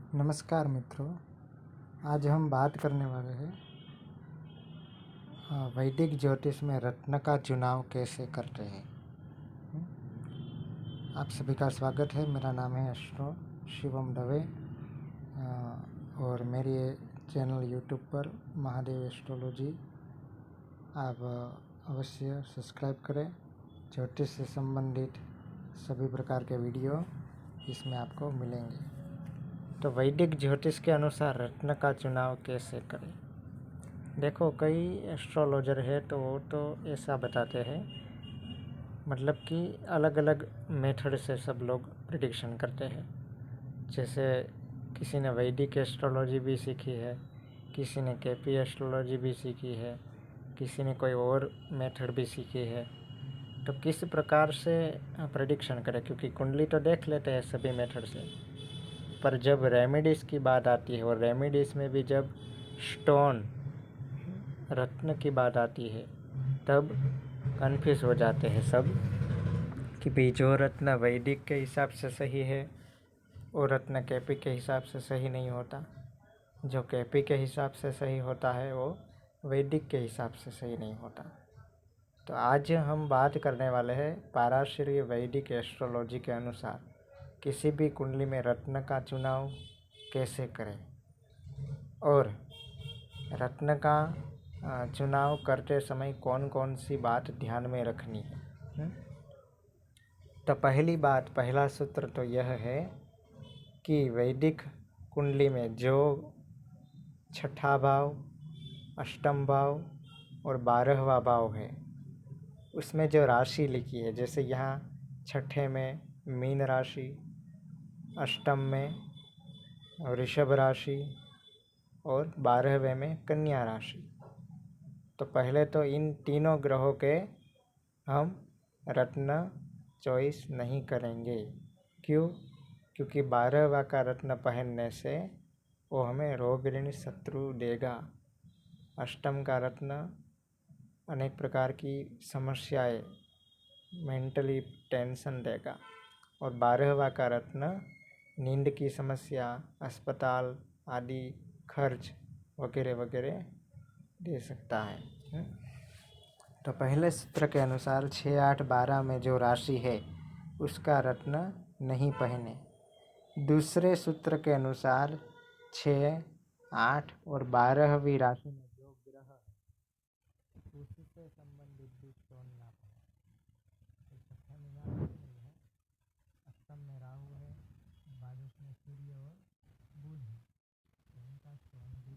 नमस्कार मित्रों, आज हम बात करने वाले हैं वैदिक ज्योतिष में रत्न का चुनाव कैसे करते हैं। आप सभी का स्वागत है। मेरा नाम है एस्ट्रो शिवम दवे और मेरी चैनल यूट्यूब पर महादेव एस्ट्रोलॉजी आप अवश्य सब्सक्राइब करें। ज्योतिष से संबंधित सभी प्रकार के वीडियो इसमें आपको मिलेंगे। तो वैदिक ज्योतिष के अनुसार रत्न का चुनाव कैसे करें। देखो, कई एस्ट्रोलॉजर है तो वो तो ऐसा बताते हैं, मतलब कि अलग अलग मेथड से सब लोग प्रिडिक्शन करते हैं। जैसे किसी ने वैदिक एस्ट्रोलॉजी भी सीखी है, किसी ने केपी एस्ट्रोलॉजी भी सीखी है, किसी ने कोई और मेथड भी सीखी है। तो किस प्रकार से प्रिडिक्शन करें, क्योंकि कुंडली तो देख लेते हैं सभी मेथड से, पर जब रेमेडीज़ की बात आती है और रेमेडीज़ में भी जब स्टोन रत्न की बात आती है तब कन्फ्यूज हो जाते हैं सब कि भाई जो रत्न वैदिक के हिसाब से सही है वो रत्न केपी के हिसाब से सही नहीं होता, जो केपी के हिसाब से सही होता है वो वैदिक के हिसाब से सही नहीं होता। तो आज हम बात करने वाले हैं पाराशरीय वैदिक एस्ट्रोलॉजी के अनुसार किसी भी कुंडली में रत्न का चुनाव कैसे करें और रत्न का चुनाव करते समय कौन कौन सी बात ध्यान में रखनी है। तो पहली बात, पहला सूत्र तो यह है कि वैदिक कुंडली में जो छठा भाव, अष्टम भाव और 12वां भाव है उसमें जो राशि लिखी है, जैसे यहाँ छठे में मीन राशि, अष्टम में वृषभ राशि और 12वें में कन्या राशि। तो पहले तो इन तीनों ग्रहों के हम रत्न चॉइस नहीं करेंगे। क्यों? क्योंकि 12वां का रत्न पहनने से वो हमें रोग ऋण शत्रु देगा। अष्टम का रत्न अनेक प्रकार की समस्याएं, मेंटली टेंशन देगा और 12वां का रत्न नींद की समस्या, अस्पताल आदि खर्च वगैरह वगैरह दे सकता है। तो पहले सूत्र के अनुसार 6, 8, 12 में जो राशि है उसका रत्न नहीं पहने। दूसरे सूत्र के अनुसार 6, 8 और 12वीं राशि में जो ग्रह है उससे संबंधित भी स्टोन ना पहने। तो छठा में है, अष्टम में राहु है, द्वादश में सूर्य और बुध है, तो उनका स्टोन भी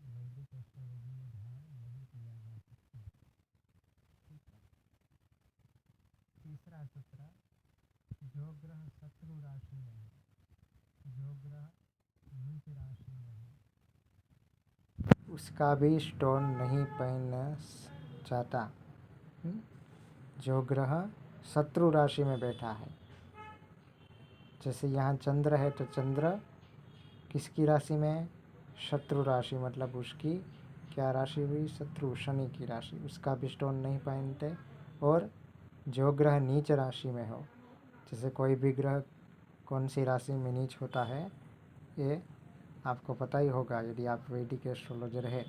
वैदिक एस्ट्रोलॉजी में ध्यान नहीं दिया जा सकता। ठीक है। तीसरा सूत्र, जो ग्रह शत्रु राशि में है, जो ग्रह नीच राशि में है उसका भी स्टोन नहीं पहनना चाहता। जो ग्रह शत्रु राशि में बैठा है, जैसे यहाँ चंद्र है तो चंद्र किसकी राशि में है? शत्रु राशि, मतलब उसकी क्या राशि हुई? शत्रु, शनि की राशि, उसका भी स्टोन नहीं पहनते। और जो ग्रह नीच राशि में हो, जैसे कोई भी ग्रह कौन सी राशि में नीच होता है ये आपको पता ही होगा यदि आप वैदिक एस्ट्रोलॉजर है।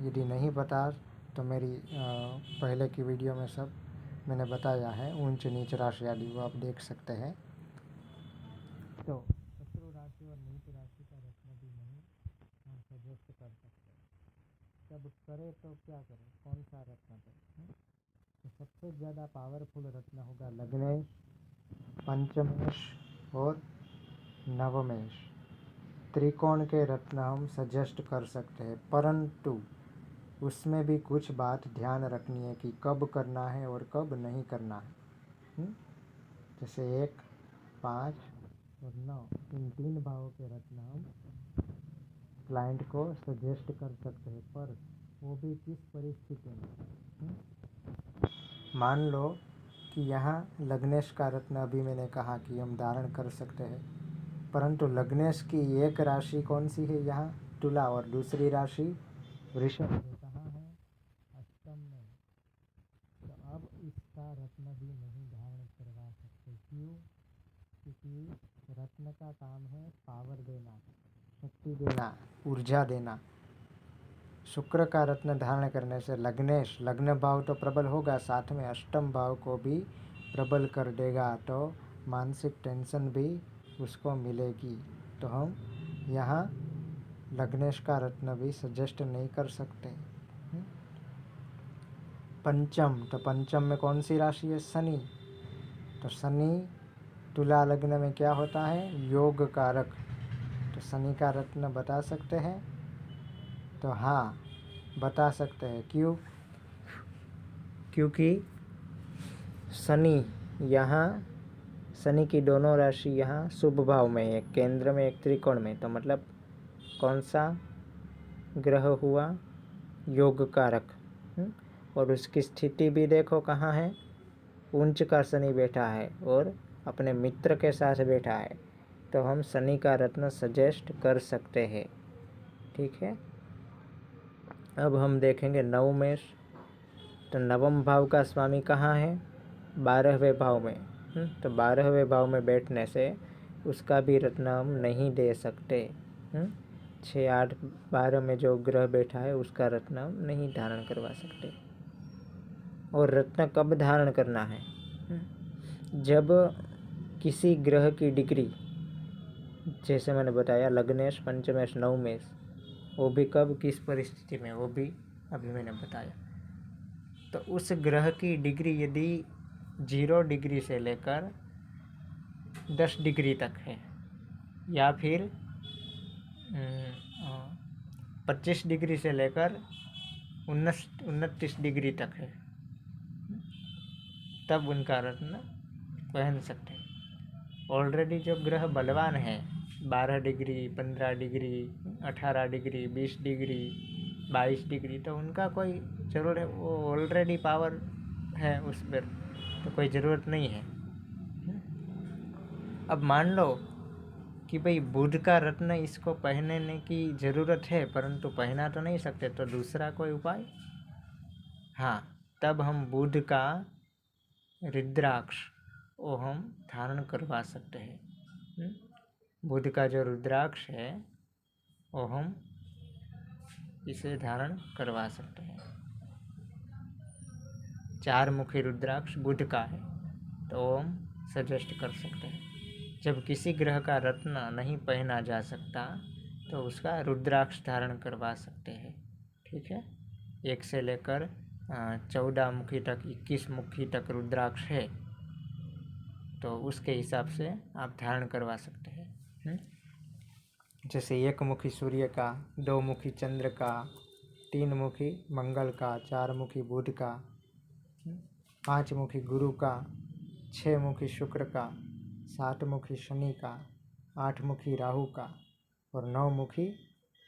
यदि नहीं पता तो मेरी पहले की वीडियो में सब मैंने बताया है, ऊंच नीच राशि आदि, वो आप देख सकते हैं। तो शत्रु राशि और नीच राशि का रत्न भी नहीं हम सजेस्ट कर सकते। जब करें तो क्या करें, कौन सा रत्न करें? तो सबसे ज़्यादा पावरफुल रत्न होगा लग्नेश, पंचमेश और नवमेश। त्रिकोण के रत्न हम सजेस्ट कर सकते हैं, परंतु उसमें भी कुछ बात ध्यान रखनी है कि कब करना है और कब नहीं करना है। जैसे 1, 5 और 9, इन 3 भावों के रत्न हम क्लाइंट को सजेस्ट कर सकते हैं, पर वो भी किस परिस्थिति में। मान लो कि यहाँ लग्नेश का रत्न अभी मैंने कहा कि हम धारण कर सकते हैं, परंतु लग्नेश की एक राशि कौन सी है? यहाँ तुला, और दूसरी राशि वृषभ है। कहाँ है? अष्टम में। तो अब इसका रत्न भी नहीं धारण करवा सकते। क्यों? क्योंकि रत्न का काम है पावर देना, शक्ति देना, ऊर्जा देना। शुक्र का रत्न धारण करने से लग्नेश, लग्न भाव तो प्रबल होगा, साथ में अष्टम भाव को भी प्रबल कर देगा, तो मानसिक टेंशन भी उसको मिलेगी। तो हम यहाँ लग्नेश का रत्न भी सजेस्ट नहीं कर सकते। पंचम, तो पंचम में कौन सी राशि है? शनि। तो शनि तुला लग्न में क्या होता है? योग कारक। तो शनि का रत्न बता सकते हैं? तो हाँ, बता सकते हैं। क्यों? क्योंकि शनि यहाँ, शनि की दोनों राशि यहाँ शुभ भाव में, एक केंद्र में एक त्रिकोण में। तो मतलब कौन सा ग्रह हुआ? योग कारक। और उसकी स्थिति भी देखो कहाँ है? उच्च का शनि बैठा है और अपने मित्र के साथ बैठा है। तो हम शनि का रत्न सजेस्ट कर सकते हैं। ठीक है। अब हम देखेंगे नवमेश। तो नवम भाव का स्वामी कहाँ है? 12वें भाव में। तो 12वें भाव में बैठने से उसका भी रत्न हम नहीं दे सकते। 6, 8, 12 में जो ग्रह बैठा है उसका रत्न हम नहीं धारण करवा सकते। और रत्न कब धारण करना है? जब किसी ग्रह की डिग्री, जैसे मैंने बताया लग्नेश, पंचमेश, नवमेश, वो भी कब, किस परिस्थिति में, वो भी अभी मैंने बताया। तो उस ग्रह की डिग्री यदि 0 डिग्री से लेकर 10 डिग्री तक है, या फिर 25 डिग्री से लेकर 29 डिग्री तक है, तब उनका रत्न पहन सकते हैं। ऑलरेडी जो ग्रह बलवान है, 12 degree, 15 degree, 18 degree, 20 degree, 22 degree, तो उनका कोई ज़रूरत है, वो ऑलरेडी पावर है उस पर, तो कोई ज़रूरत नहीं है। अब मान लो कि भाई बुध का रत्न इसको पहनने की ज़रूरत है, परंतु पहना तो नहीं सकते, तो दूसरा कोई उपाय? हाँ, तब हम बुध का रुद्राक्ष वो हम धारण करवा सकते हैं। बुध का जो रुद्राक्ष है वो हम इसे धारण करवा सकते हैं। 4 मुखी रुद्राक्ष बुध का है, तो हम सजेस्ट कर सकते हैं। जब किसी ग्रह का रत्न नहीं पहना जा सकता तो उसका रुद्राक्ष धारण करवा सकते हैं। ठीक है। 1 से लेकर 14 मुखी तक, 21 मुखी तक रुद्राक्ष है, तो उसके हिसाब से आप धारण करवा सकते हैं। जैसे 1 मुखी सूर्य का, 2 मुखी चंद्र का, 3 मुखी मंगल का, 4 मुखी बुध का, 5 मुखी गुरु का, 6 मुखी शुक्र का, 7 मुखी शनि का, 8 मुखी राहु का और 9 मुखी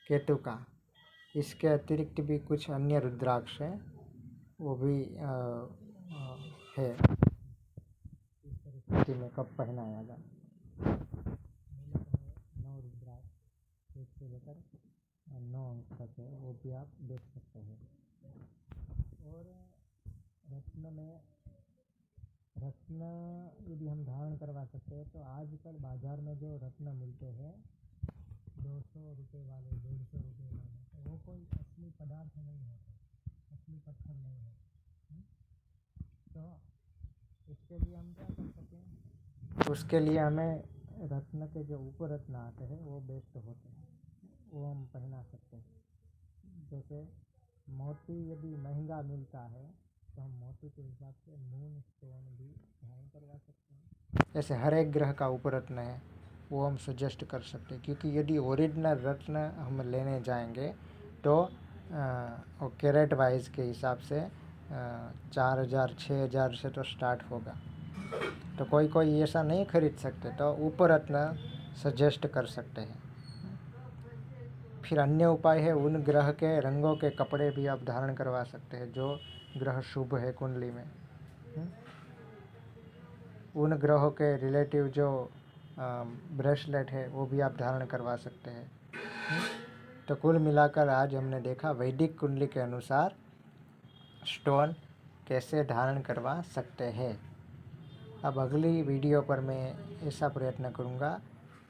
केतु का। इसके अतिरिक्त भी कुछ अन्य रुद्राक्ष है, वो भी है। इस परिस्थिति में कब पहनाया जाए? 9 रुद्राक्ष 1 से लेकर 9 अंक तक है, वो भी आप देख सकते हैं। और रत्न यदि हम धारण करवा सकते हैं, तो आजकल बाजार में जो रत्न मिलते हैं 200 रुपये वाले, 150 रुपये वाले, तो वो कोई असली पदार्थ नहीं होते, असली पत्थर नहीं है। तो उसके लिए हम क्या कर सकते हैं? उसके लिए हमें रत्न के जो उप रत्न आते हैं वो बेस्ट होते हैं, वो हम पहना सकते हैं। जैसे मोती यदि महंगा मिलता है तो हम मोती के हिसाब से मून स्टोन भी धारण करवा सकते हैं। जैसे हर एक ग्रह का उपरत्न है, वो हम सजेस्ट कर सकते हैं, क्योंकि यदि ओरिजिनल रत्न हम लेने जाएंगे तो वो कैरेट वाइज के हिसाब से 4000 6000 से तो स्टार्ट होगा। तो कोई ऐसा नहीं खरीद सकते, तो उपरत्न सजेस्ट कर सकते हैं। फिर अन्य उपाय है, उन ग्रह के रंगों के कपड़े भी आप धारण करवा सकते हैं जो ग्रह शुभ है कुंडली में। उन ग्रहों के रिलेटिव जो ब्रेसलेट है वो भी आप धारण करवा सकते हैं। तो कुल मिलाकर आज हमने देखा वैदिक कुंडली के अनुसार स्टोन कैसे धारण करवा सकते हैं। अब अगली वीडियो पर मैं ऐसा प्रयत्न करूँगा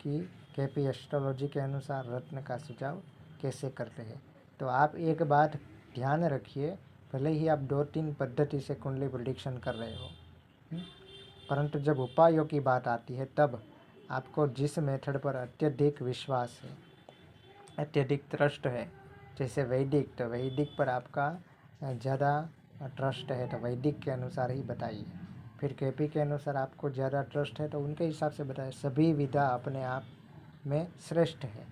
कि केपी एस्ट्रोलॉजी के अनुसार रत्न का सुझाव कैसे करते हैं। तो आप एक बात ध्यान रखिए, भले ही आप 2-3 पद्धति से कुंडली प्रेडिक्शन कर रहे हो, परंतु जब उपायों की बात आती है तब आपको जिस मेथड पर अत्यधिक विश्वास है, अत्यधिक ट्रस्ट है, जैसे वैदिक, तो वैदिक पर आपका ज़्यादा ट्रस्ट है तो वैदिक के अनुसार ही बताइए। फिर केपी के अनुसार आपको ज़्यादा ट्रस्ट है तो उनके हिसाब से बताइए। सभी विधा अपने आप में श्रेष्ठ है,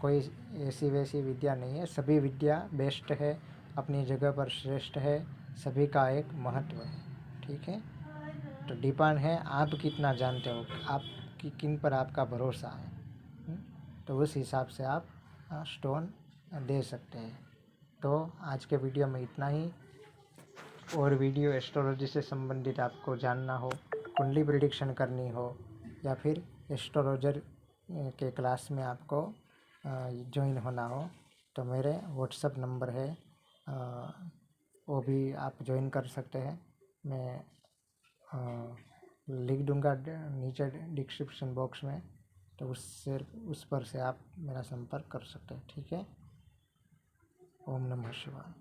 कोई ऐसी वैसी विद्या नहीं है, सभी विद्या बेस्ट है, अपनी जगह पर श्रेष्ठ है, सभी का एक महत्व है। ठीक है, तो डिपेंड है आप कितना जानते हो, आप किन पर आपका भरोसा है, तो उस हिसाब से आप स्टोन दे सकते हैं। तो आज के वीडियो में इतना ही। और वीडियो एस्ट्रोलॉजी से संबंधित आपको जानना हो, कुंडली प्रेडिक्शन करनी हो, या फिर एस्ट्रोलॉजर के क्लास में आपको ज्वाइन होना हो, तो मेरे व्हाट्सएप नंबर है, वो भी आप ज्वाइन कर सकते हैं। मैं लिख दूंगा नीचे डिस्क्रिप्शन बॉक्स में, तो उस पर से आप मेरा संपर्क कर सकते हैं। ठीक है, ओम नमः शिवाय।